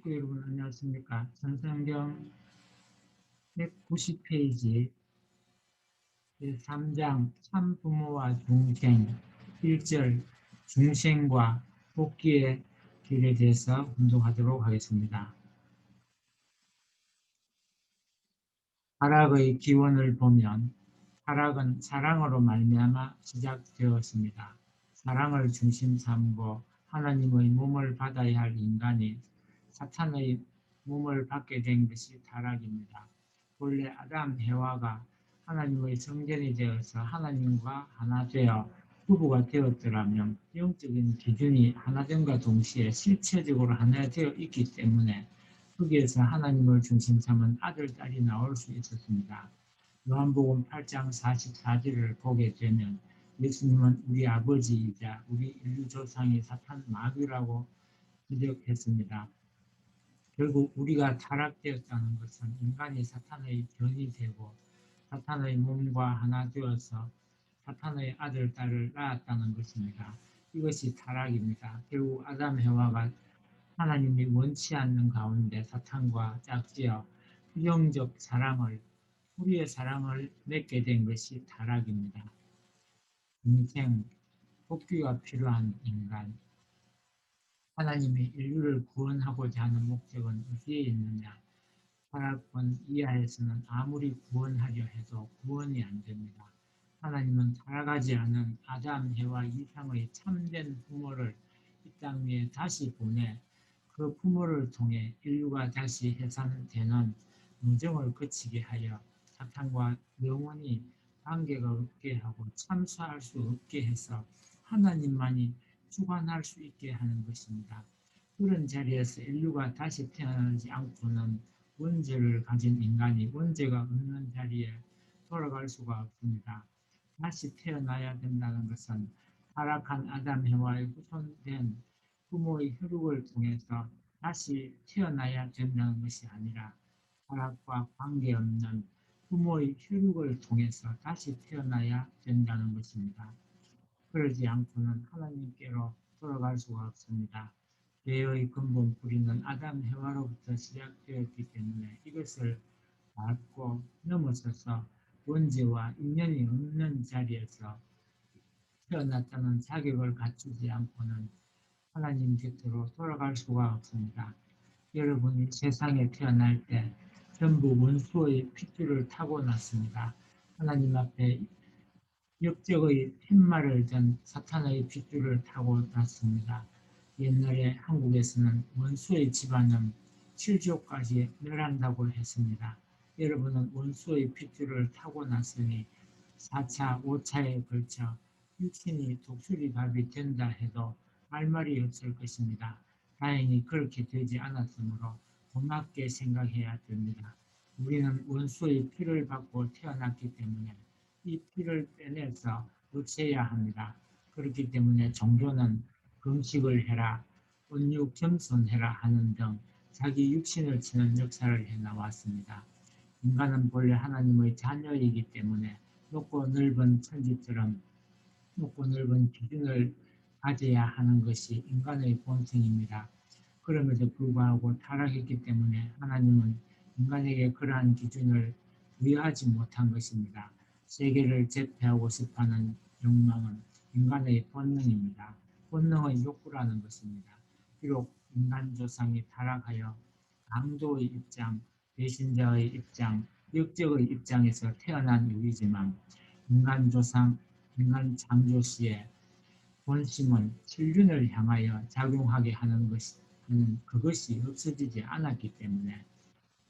식구 여러분 안녕하십니까? 전성경 190페이지 제3장 참부모와 중생 1절 중생과 복귀의 길에 대해서 분석하도록 하겠습니다. 타락의 기원을 보면 타락은 사랑으로 말미암아 시작되었습니다. 사랑을 중심 삼고 하나님의 몸을 받아야 할 인간이 사탄의 몸을 받게 된 것이 타락입니다. 본래 아담 해와가 하나님의 성전이 되어서 하나님과 하나 되어 부부가 되었더라면 영적인 기준이 하나됨과 동시에 실체적으로 하나 되어 있기 때문에 거기에서 하나님을 중심 삼은 아들, 딸이 나올 수 있었습니다. 요한복음 8장 44절을 보게 되면 예수님은 우리 아버지이자 우리 인류 조상이 사탄 마귀라고 지적했습니다. 결국 우리가 타락되었다는 것은 인간이 사탄의 견이 되고 사탄의 몸과 하나 되어서 사탄의 아들, 딸을 낳았다는 것입니다. 이것이 타락입니다. 결국 아담, 해와가 하나님이 원치 않는 가운데 사탄과 짝지어 부정적 사랑을, 우리의 사랑을 맺게 된 것이 타락입니다. 인생, 복귀가 필요한 인간, 하나님이 인류를 구원하고자 하는 목적은 어디에 있느냐? 타락권 이하에서는 아무리 구원하려 해도 구원이 안 됩니다. 하나님은 타락하지 않은 아담, 해와 이상의 참된 부모를 이 땅 위에 다시 보내 그 부모를 통해 인류가 다시 해산되는 무정을 거치게 하여 사탄과 영원히 관계가 없게 하고 참수할 수 없게 해서 하나님만이 주관할 수 있게 하는 것입니다. 그런 자리에서 인류가 다시 태어나지 않고는 원죄를 가진 인간이 원죄가 없는 자리에 돌아갈 수가 없습니다. 다시 태어나야 된다는 것은 타락한 아담 해와의 후손된 부모의 혈육을 통해서 다시 태어나야 된다는 것이 아니라 타락과 관계없는 부모의 혈육을 통해서 다시 태어나야 된다는 것입니다. 그러지 않고는 하나님께로 돌아갈 수가 없습니다. 죄의 근본 뿌리는 아담 해와로부터 시작되었기 때문에 이것을 밟고 넘어서서 원죄와 인연이 없는 자리에서 태어났다는 자격을 갖추지 않고는 하나님 곁으로 돌아갈 수가 없습니다. 여러분이 세상에 태어날 때 전부 원수의 핏줄을 타고났습니다. 하나님 앞에 역적의 팻말을 든 사탄의 핏줄을 타고났습니다. 옛날에 한국에서는 원수의 집안은 7조까지 멸한다고 했습니다. 여러분은 원수의 핏줄을 타고났으니 4차, 5차에 걸쳐 육신이 독수리밥이 된다 해도 할 말이 없을 것입니다. 다행히 그렇게 되지 않았으므로 고맙게 생각해야 됩니다. 우리는 원수의 피를 받고 태어났기 때문에 이 피를 빼내서 없애야 합니다. 그렇기 때문에 종교는 금식을 해라, 온육 겸손해라 하는 등 자기 육신을 치는 역사를 해나왔습니다. 인간은 본래 하나님의 자녀이기 때문에 높고 넓은 천지처럼 높고 넓은 기준을 가져야 하는 것이 인간의 본성입니다. 그럼에도 불구하고 타락했기 때문에 하나님은 인간에게 그러한 기준을 부여하지 못한 것입니다. 세계를 제패하고 싶어하는 욕망은 인간의 본능입니다. 본능의 욕구라는 것입니다. 비록 인간 조상이 타락하여 강도의 입장, 배신자의 입장, 역적의 입장에서 태어난 이유이지만 인간 조상, 인간 창조시에 본심은 진륜을 향하여 작용하게 하는 그것이 없어지지 않았기 때문에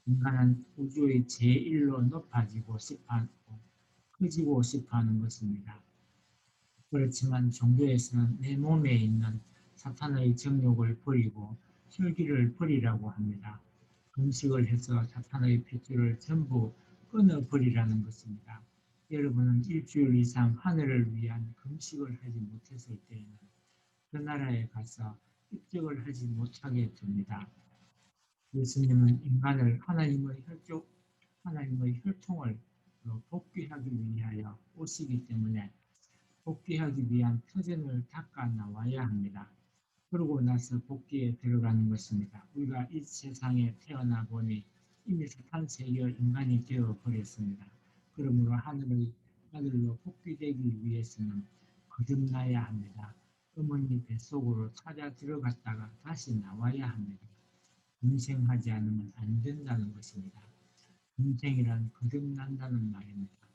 인간은 우주의 제1로 높아지고 싶어하고 커지고 싶어하는 것입니다. 그렇지만 종교에서는 내 몸에 있는 사탄의 정욕을 버리고 혈기를 버리라고 합니다. 금식을 해서 사탄의 핏줄을 전부 끊어버리라는 것입니다. 여러분은 일주일 이상 하늘을 위한 금식을 하지 못했을 때에는 그 나라에 가서 입적을 하지 못하게 됩니다. 예수님은 인간을 하나님의 혈통을 복귀하기 위하여 오시기 때문에 복귀하기 위한 터전을 닦아 나와야 합니다. 그러고 나서 복귀에 들어가는 것입니다. 우리가 이 세상에 태어나 보니 이미 사탄 세계의 인간이 되어 버렸습니다. 그러므로 하늘의 아들로 복귀되기 위해서는 거듭나야 합니다. 어머니 뱃속으로 찾아 들어갔다가 다시 나와야 합니다. 중생하지 않으면 안 된다는 것입니다. 중생이란 거듭난다는 말입니다.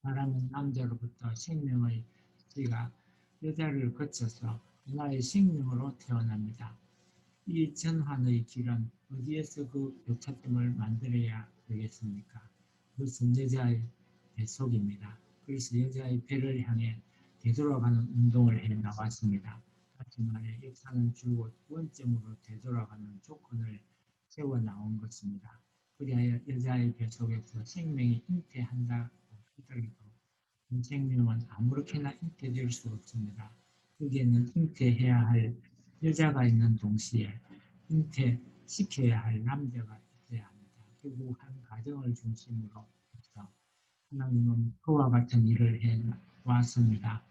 사람은 남자로부터 생명의 씨가 여자를 거쳐서 하나의 생명으로 태어납니다. 이 전환의 길은 어디에서 그 교차점을 만들어야 되겠습니까? 그것은 여자의 뱃속입니다. 그래서 여자의 배를 향해 되돌아가는 운동을 해 나왔습니다. 다시 말해 역사는 줄곧 원점으로 되돌아가는 조건을 세워 나온 것입니다. 그리하여 여자의 뱃속에서 생명이 잉태한다고 하더라도 이 생명은 아무렇게나 잉태될 수 없습니다. 거기에는 잉태해야 할 여자가 있는 동시에 잉태시켜야 할 남자가 있어야 합니다. 결국 한 가정을 중심으로 해서 하나님은 그와 같은 일을 해 왔습니다.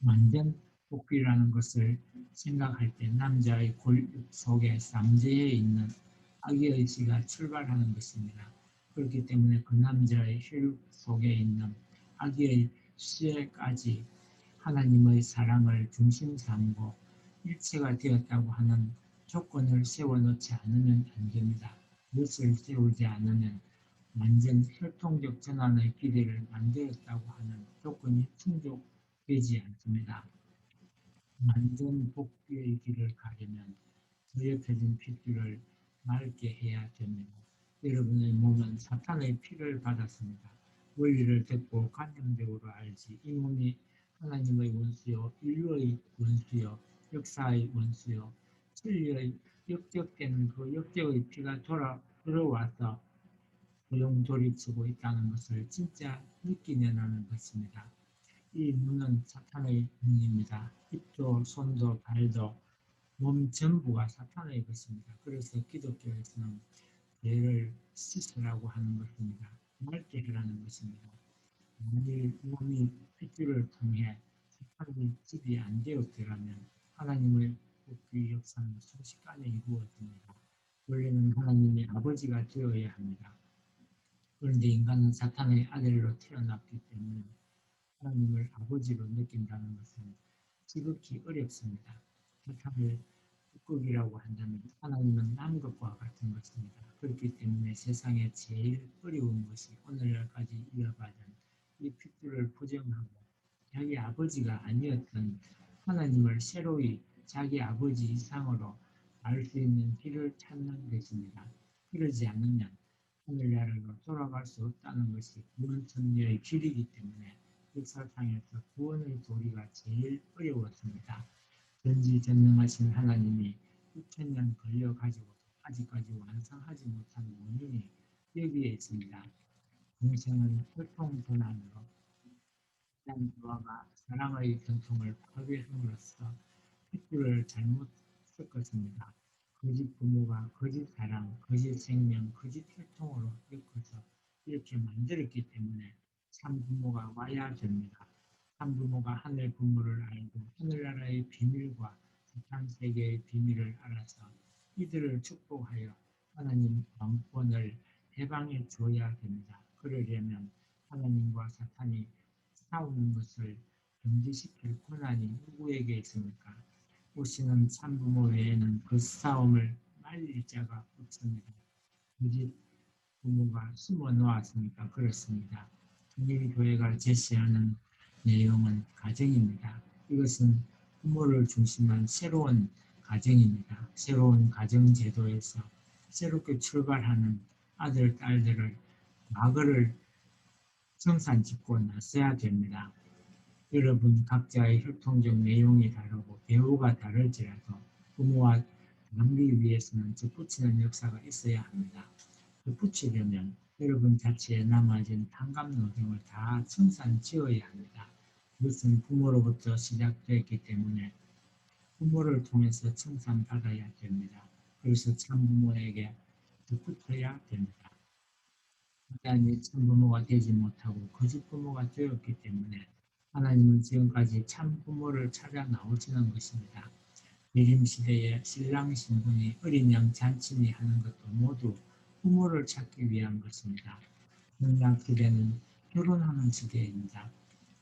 완전 복귀라는 것을 생각할 때 남자의 골 속에 쌍제에 있는 아기의 씨가 출발하는 것입니다. 그렇기 때문에 그 남자의 혈육 속에 있는 아기의 씨에까지 하나님의 사랑을 중심 삼고 일체가 되었다고 하는 조건을 세워놓지 않으면 안 됩니다. 그것을 세우지 않으면 완전 혈통적 전환의 기대를 만들었다고 하는 조건이 충족되지 않습니다. 완전 복귀의 길을 가려면 더럽혀진 핏줄을 맑게 해야 됩니다. 여러분의 몸은 사탄의 피를 받았습니다. 원리를 듣고 관념적으로 알지 이 몸이 하나님의 원수요, 인류의 원수요, 역사의 원수요, 진리의 역적되는 그 역적의 피가 들어와서 소용돌이치고 있다는 것을 진짜 느끼면 하는 것입니다. 이 눈은 사탄의 눈입니다. 입도, 손도, 발도, 몸 전부가 사탄의 것입니다. 그래서 기독교에서는 죄를 씻으라고 하는 것입니다. 맑게 하라는 것입니다. 만일 몸이 핏줄을 통해 사탄의 집이 안 되었더라면 하나님의 복귀 역사는 순식간에 이루어집니다. 원래는 하나님의 아버지가 되어야 합니다. 그런데 인간은 사탄의 아들로 태어났기 때문에 하나님을 아버지로 느낀다는 것은 지극히 어렵습니다. 사탄을 북극이라고 한다면 하나님은 남극과 같은 것입니다. 그렇기 때문에 세상에 제일 어려운 것이 오늘날까지 이어받은 이 핏줄을 부정하고 자기 아버지가 아니었던 하나님을 새로이 자기 아버지 이상으로 알 수 있는 길을 찾는 것입니다. 그러지 않으면 하늘나라로 돌아갈 수 없다는 것이 구원 승리의 길이기 때문에 역사상에서 구원의 도리가 제일 어려웠습니다. 전지전능하신 하나님이 6천년 걸려가지고 아직까지 완성하지 못한 원인이 여기에 있습니다. 공생은 혈통전환으로 한 노아가 사랑의 전통을 파괴함으로써 핏줄을 잘못 섞었습니다. 거짓 부모가 거짓 사랑, 거짓 생명, 거짓 혈통으로 엮어서 이렇게 만들었기 때문에 참 부모가 와야 됩니다. 참 부모가 하늘 부모를 알고 하늘나라의 비밀과 세상 세계의 비밀을 알아서 이들을 축복하여 하나님 왕권을 해방해 줘야 됩니다. 그러려면 하나님과 사탄이 싸우는 것을 금지시킬 권한이 누구에게 있습니까? 오시는 참부모 외에는 그 싸움을 말릴 자가 없습니다. 거짓 부모가 심어 놓았으니까 그렇습니다. 통일교회가 제시하는 내용은 가정입니다. 이것은 부모를 중심한 새로운 가정입니다. 새로운 가정제도에서 새롭게 출발하는 아들, 딸들을 과거를 청산짓고 나서야 됩니다. 여러분 각자의 혈통적 내용이 다르고 배우가 다를지라도 부모와 남기 위해서는 덧붙이는 역사가 있어야 합니다. 덧붙이려면 여러분 자체에 남아진 탕감 노동을 다 청산지어야 합니다. 그것은 부모로부터 시작되었기 때문에 부모를 통해서 청산받아야 됩니다. 그래서 참부모에게 덧붙여야 됩니다. 인간이 참부모가 되지 못하고 거짓 부모가 되었기 때문에 하나님은 지금까지 참 부모를 찾아 나오시는 것입니다. 미림 시대의 신랑 신부니 어린 양 잔치니 하는 것도 모두 부모를 찾기 위한 것입니다. 신약 시대는 결혼하는 시대입니다.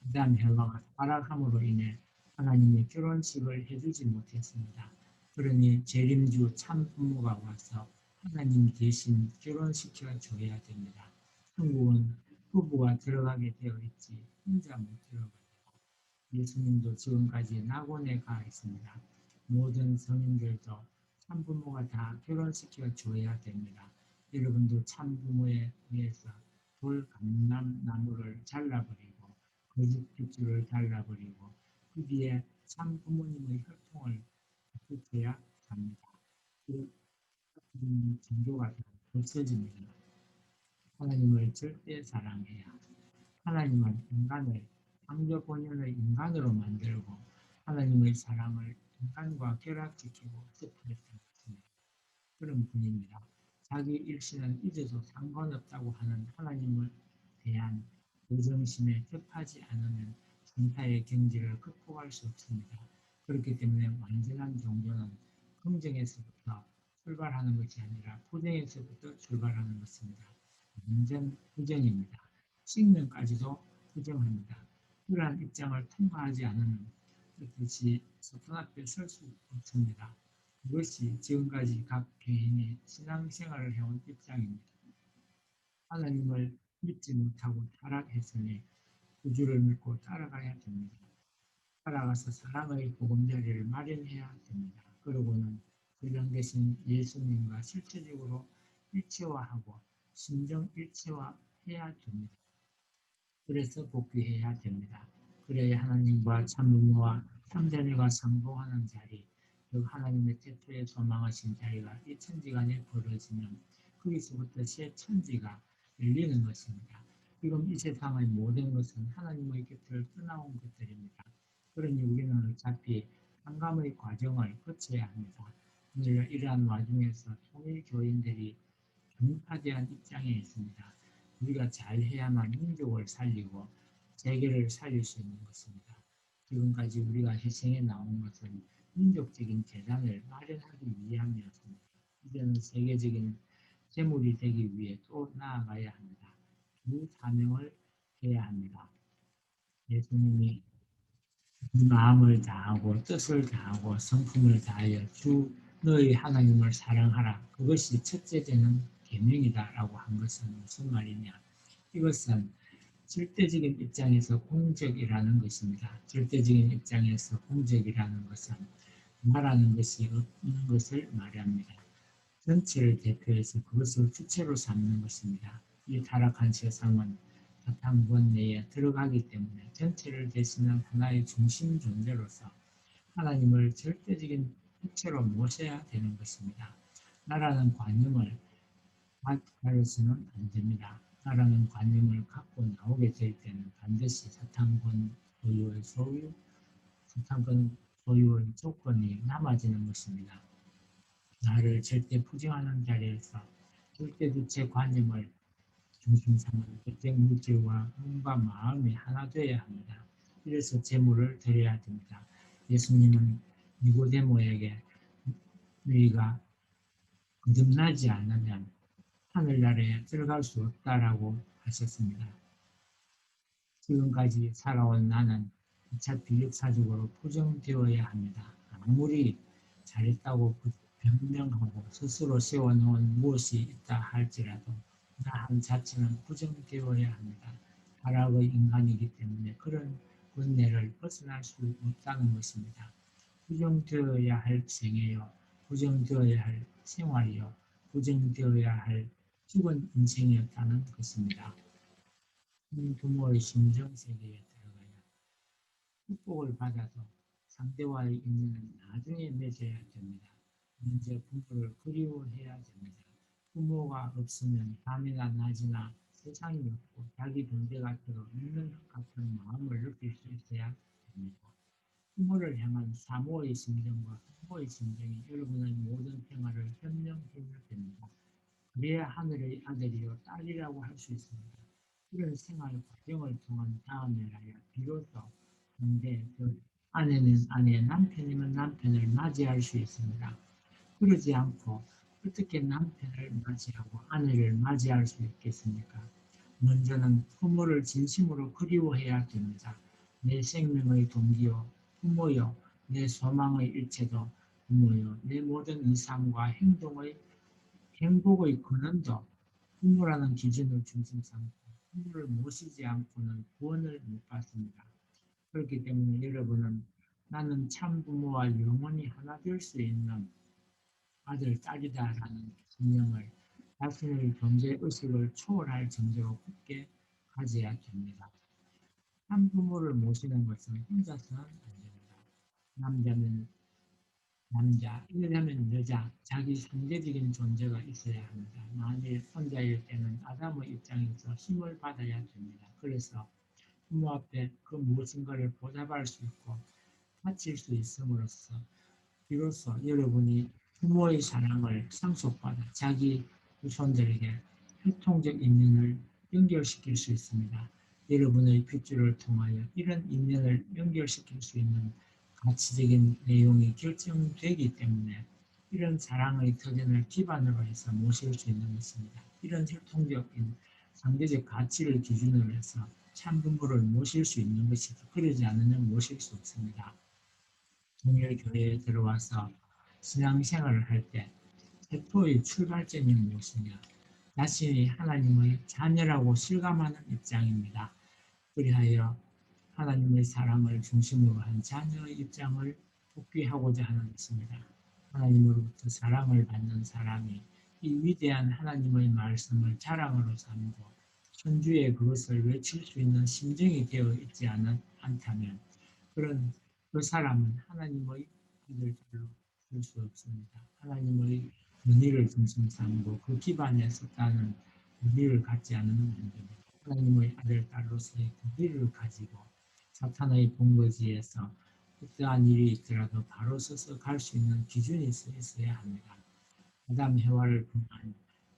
이단 헬라가 타락함으로 인해 하나님이 결혼식을 해주지 못했습니다. 그러니 재림주 참 부모가 와서 하나님 대신 결혼시켜 줘야 됩니다. 한국은 부부가 들어가게 되어 있지 혼자 못 들어가요. 예수님도 지금까지 낙원에 가 있습니다. 모든 성인들도 참부모가 다 결혼시켜 줘야 됩니다. 여러분도 참부모에 의해서 돌 감람나무를 잘라버리고 거짓 깃줄을 잘라버리고 그 뒤에 참부모님의 혈통을 바꾸셔야 합니다. 그 종교가 없어집니다. 하나님을 절대 사랑해야 하나님은 인간을 창조 본연의 인간으로 만들고 하나님의 사랑을 인간과 결합시키고 싶으셨던 것입니다. 그런 분입니다. 자기 일신은 잊어도 상관없다고 하는 하나님을 대한 의정심에 접하지 않으면 신타의 경지를 극복할 수 없습니다. 그렇기 때문에 완전한 종교는 긍정에서부터 출발하는 것이 아니라 부정에서부터 출발하는 것입니다. 완전 부정입니다. 식명까지도 부정합니다. 그러한 입장을 통과하지 않으면 뜻이 소통 앞에 설 수 없습니다. 이것이 지금까지 각 개인이 신앙생활을 해온 입장입니다. 하나님을 믿지 못하고 타락했으니 구주를 믿고 따라가야 됩니다. 따라가서 사랑의 보금자리를 마련해야 됩니다. 그러고는 그런 대신 예수님과 실제적으로 일체화하고 심정 일체화해야 됩니다. 그래서 복귀해야 됩니다. 그래야 하나님과 참부모와 삼자녀가 상봉하는 자리, 즉 하나님의 태초에 소망하신 자리가 이 천지간에 벌어지면 거기서부터 새 천지가 열리는 것입니다. 지금 이 세상의 모든 것은 하나님의 곁을 떠나온 것들입니다. 그러니 우리는 어차피 상감의 과정을 거쳐야 합니다. 오늘 이러한 와중에서 통일 교인들이 분파대한 입장에 있습니다. 우리가 잘해야만 민족을 살리고 세계를 살릴 수 있는 것입니다. 지금까지 우리가 희생해 나온 것은 민족적인 재단을 마련하기 위함이었습니다. 이제는 세계적인 재물이 되기 위해 또 나아가야 합니다. 주 사명을 해야 합니다. 예수님이 마음을 다하고 뜻을 다하고 성품을 다하여 주 너희 하나님을 사랑하라. 그것이 첫째 되는 계명이다라고 한 것은 무슨 말이냐? 이것은 절대적인 입장에서 공적이라는 것입니다. 절대적인 입장에서 공적이라는 것은 말하는 것이 없는 것을 말합니다. 전체를 대표해서 그것을 주체로 삼는 것입니다. 이 타락한 세상은 사탄권 내에 들어가기 때문에 전체를 대신한 하나의 중심 존재로서 하나님을 절대적인 주체로 모셔야 되는 것입니다. 나라는 관념을 가려서는 안 됩니다. 나라는 관념을 갖고 나오게 될 때는 반드시 사탄권 소유의 사탄권 소유의 조건이 남아지는 것입니다. 나를 절대 부정하는 자리에서 절대 주체 관념을 중심 삼은 백색 물질과 몸과 마음이 하나 되어야 합니다. 이래서 제물을 드려야 됩니다. 예수님은 니고데모에게 너희가 거듭나지 않으면 하늘나라에 들어갈 수 없다라고 하셨습니다. 지금까지 살아온 나는 어차피 역사적으로 부정되어야 합니다. 아무리 잘했다고 변명하고 스스로 세워놓은 무엇이 있다 할지라도 나 한 자체는 부정되어야 합니다. 타락의 인간이기 때문에 그런 번뇌를 벗어날 수 없다는 것입니다. 부정되어야 할 생애요, 부정되어야 할 생활이요, 부정되어야 할 죽은 인생이었다는 것입니다. 부모의 심정세계에 들어가야 축복을 받아서 상대와의 인연은 나중에 맺어야 됩니다. 먼저 부모를 그리워해야 됩니다. 부모가 없으면 밤이나 낮이나 세상이 없고 자기 존재가 들어 있는 것 같은 마음을 느낄 수 있어야 됩니다. 부모를 향한 사모의 심정과 부모의 심정이 여러분의 모든 생활을 현명해야 됩니다. 그래야 하늘의 아들이요 딸이라고 할 수 있습니다. 이런 생활 과정을 통한 다음에라야 비로소 한데 아내는 아내, 남편이면 남편을 맞이할 수 있습니다. 그러지 않고 어떻게 남편을 맞이하고 아내를 맞이할 수 있겠습니까? 먼저는 부모를 진심으로 그리워해야 됩니다. 내 생명의 동기요, 부모요, 내 소망의 일체도 부모요, 내 모든 이상과 행동의 행복의 근원도 부모라는 기준을 중심 삼고 부모를 모시지 않고는 구원을 못 받습니다. 그렇기 때문에 여러분은 나는 참 부모와 영원히 하나 될 수 있는 아들, 딸이다라는 신념을 자신의 존재 의식을 초월할 정도로 굳게 가져야 됩니다. 한 부모를 모시는 것은 혼자서는 안 됩니다. 남자는 남자, 여자면 여자, 자기 상대적인 존재가 있어야 합니다. 만일 혼자일 때는 아담의 입장에서 힘을 받아야 됩니다. 그래서 부모 앞에 그 무엇인가를 보답할 수 있고 바칠 수 있음으로써 비로소 여러분이 부모의 사랑을 상속받아 자기 후손들에게 혈통적 인연을 연결시킬 수 있습니다. 여러분의 핏줄을 통하여 이런 인연을 연결시킬 수 있는 가치적인 내용이 결정되기 때문에 이런 사랑의 터전을 기반으로 해서 모실 수 있는 것입니다. 이런 혈통적인 상대적 가치를 기준으로 해서 참 부모를 모실 수 있는 것이죠. 그러지 않으면 모실 수 없습니다. 동일 교회에 들어와서 신앙생활을 할 때 세포의 출발점이 무엇이냐? 자신이 하나님의 자녀라고 실감하는 입장입니다. 그리하여 하나님의 사랑을 중심으로 한 자녀의 입장을 복귀하고자 하는 것입니다. 하나님으로부터 사랑을 받는 사람이 이 위대한 하나님의 말씀을 자랑으로 삼고 천주에 그것을 외칠 수 있는 심정이 되어 있지 않다면 그런 그 사람은 하나님의 아들들로 볼 수 없습니다. 하나님의 은혜를 중심 삼고 그 기반에 섰다는 의리를 갖지 않으면 안 됩니다. 하나님의 아들, 딸로서의 의리를 가지고 사탄의 본거지에서 어떠한 일이 있더라도 바로 서서 갈 수 있는 기준이 있어야 합니다. 아담 해와를 통한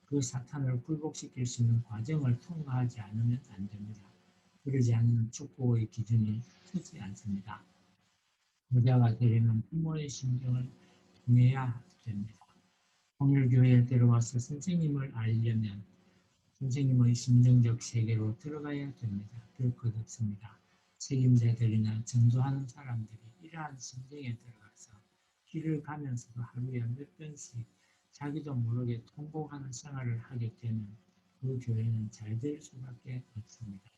그 사탄을 굴복시킬 수 있는 과정을 통과하지 않으면 안 됩니다. 그러지 않으면 축복의 기준이 서지 않습니다. 부자가 되려면 부모의 심정을 통해야 됩니다. 통일교회에 들어와서 선생님을 알려면 선생님의 심정적 세계로 들어가야 됩니다. 별 것 없습니다. 책임자들이나 전도하는 사람들이 이러한 심정에 들어가서 길을 가면서도 하루에 몇 번씩 자기도 모르게 통곡하는 생활을 하게 되면 그 교회는 잘 될 수밖에 없습니다.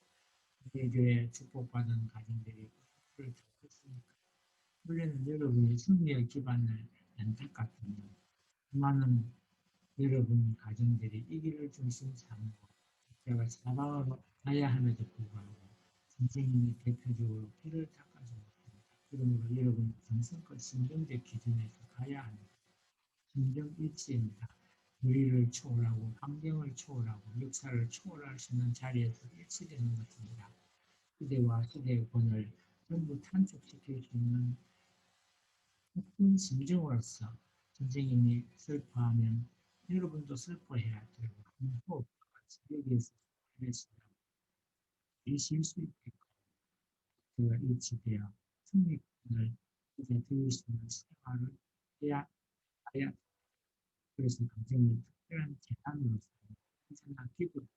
우리 교회 축복받은 가정들이 그를 듣겠습니까? 원래는 여러분이 승리의 기반을 안타깝군요. 수많은 여러분 가정들이 이 길을 중심 삼고 제가 사방으로 가야 함에도 불구하고 선생님이 대표적으로 길을 닦아주고 있습니다. 그러므로 여러분 정성껏 신경적 기준에서 가야 합니다. 신경 일치입니다. 우리를 초월하고 환경을 초월하고 역사를 초월할 수 있는 자리에서 일치되는 것입니다. 시대와 시대의 권을 전부 탄축시킬 수 있는 큰 심정으로서 선생님이 슬퍼하면 여러분도 슬퍼해야 되고 호흡과 같이 여기에서 해내시면 계실 수 있게끔 그가 일치되어 승리권을 이제 드릴 수 있는 생활을 해야 그래서 가정을 특별한 재단으로서 언제나 기도해야